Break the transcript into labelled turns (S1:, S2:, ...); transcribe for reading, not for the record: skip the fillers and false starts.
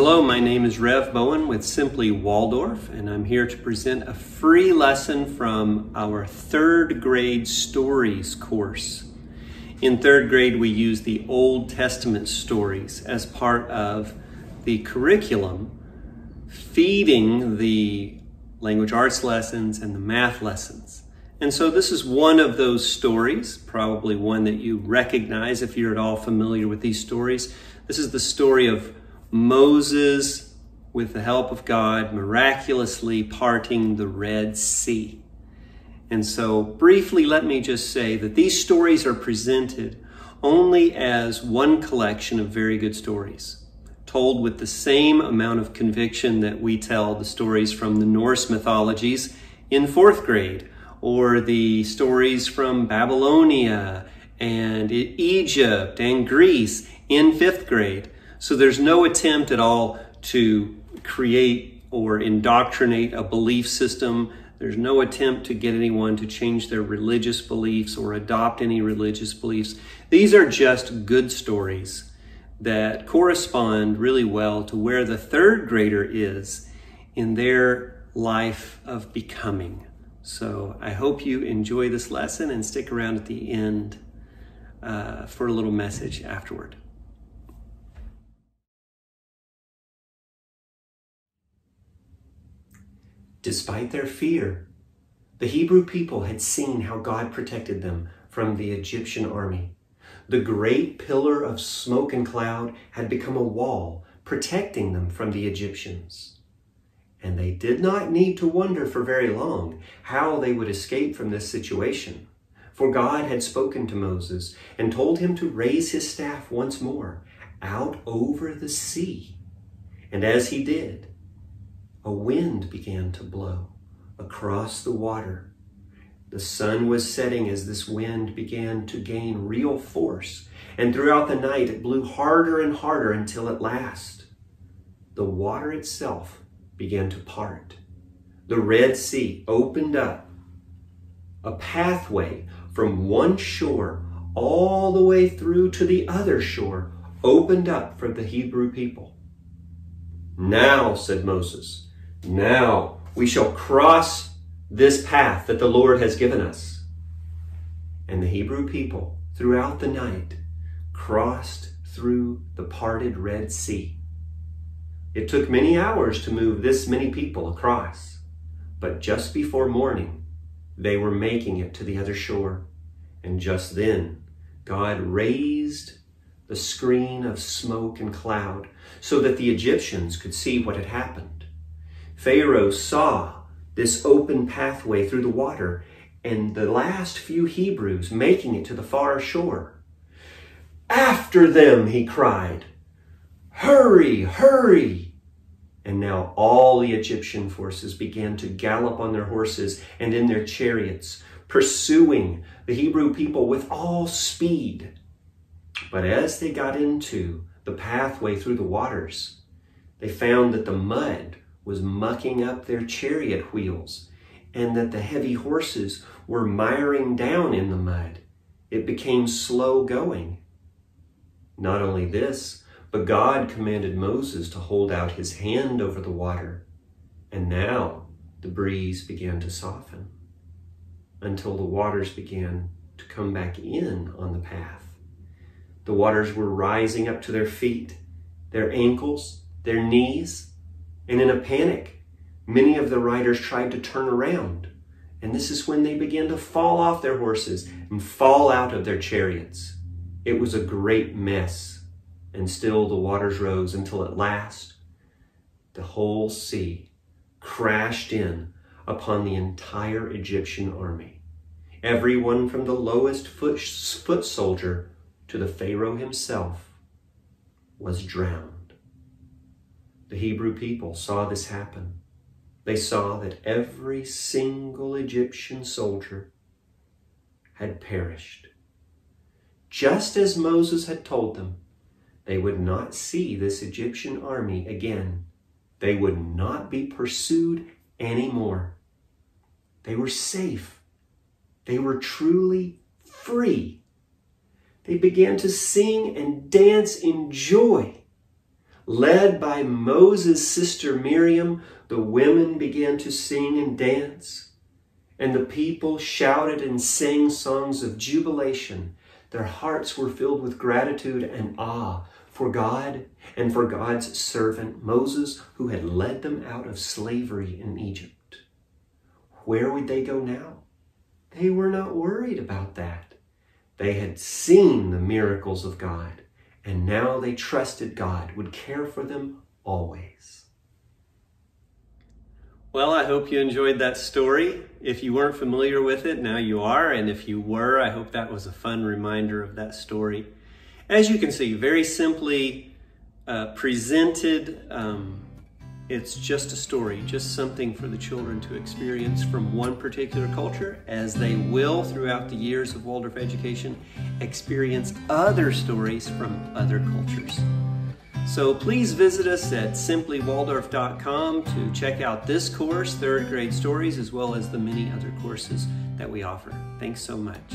S1: Hello, my name is Rev Bowen with Simply Waldorf, and I'm here to present a free lesson from our third grade stories course. In third grade, we use the Old Testament stories as part of the curriculum, feeding the language arts lessons and the math lessons. And so this is one of those stories, probably one that you recognize if you're at all familiar with these stories. This is the story of Moses, with the help of God, miraculously parting the Red Sea. And so briefly, let me just say that these stories are presented only as one collection of very good stories, told with the same amount of conviction that we tell the stories from the Norse mythologies in fourth grade, or the stories from Babylonia and Egypt and Greece in fifth grade. So there's no attempt at all to create or indoctrinate a belief system. There's no attempt to get anyone to change their religious beliefs or adopt any religious beliefs. These are just good stories that correspond really well to where the third grader is in their life of becoming. So I hope you enjoy this lesson and stick around at the end for a little message afterward. Despite their fear, the Hebrew people had seen how God protected them from the Egyptian army. The great pillar of smoke and cloud had become a wall protecting them from the Egyptians. And they did not need to wonder for very long how they would escape from this situation. For God had spoken to Moses and told him to raise his staff once more out over the sea. And as he did, a wind began to blow across the water. The sun was setting as this wind began to gain real force, and throughout the night it blew harder and harder until at last the water itself began to part. The Red Sea opened up. A pathway from one shore all the way through to the other shore opened up for the Hebrew people. "Now," said Moses, "now we shall cross this path that the Lord has given us." And the Hebrew people throughout the night crossed through the parted Red Sea. It took many hours to move this many people across, but just before morning, they were making it to the other shore. And just then, God raised the screen of smoke and cloud so that the Egyptians could see what had happened. Pharaoh saw this open pathway through the water and the last few Hebrews making it to the far shore. "After them," he cried. "Hurry, hurry!" And now all the Egyptian forces began to gallop on their horses and in their chariots, pursuing the Hebrew people with all speed. But as they got into the pathway through the waters, they found that the mud was mucking up their chariot wheels and that the heavy horses were miring down in the mud. It became slow going. Not only this, but God commanded Moses to hold out his hand over the water. And now the breeze began to soften until the waters began to come back in on the path. The waters were rising up to their feet, their ankles, their knees, and in a panic, many of the riders tried to turn around. And this is when they began to fall off their horses and fall out of their chariots. It was a great mess. And still the waters rose until at last the whole sea crashed in upon the entire Egyptian army. Everyone from the lowest foot soldier to the Pharaoh himself was drowned. The Hebrew people saw this happen. They saw that every single Egyptian soldier had perished. Just as Moses had told them, they would not see this Egyptian army again. They would not be pursued anymore. They were safe. They were truly free. They began to sing and dance in joy. Led by Moses' sister Miriam, the women began to sing and dance, and the people shouted and sang songs of jubilation. Their hearts were filled with gratitude and awe for God and for God's servant Moses, who had led them out of slavery in Egypt. Where would they go now? They were not worried about that. They had seen the miracles of God, and now they trusted God would care for them always. Well, I hope you enjoyed that story. If you weren't familiar with it, now you are. And if you were, I hope that was a fun reminder of that story. As you can see, very simply presented. It's just a story, just something for the children to experience from one particular culture, as they will, throughout the years of Waldorf education, experience other stories from other cultures. So please visit us at simplywaldorf.com to check out this course, third grade stories, as well as the many other courses that we offer. Thanks so much.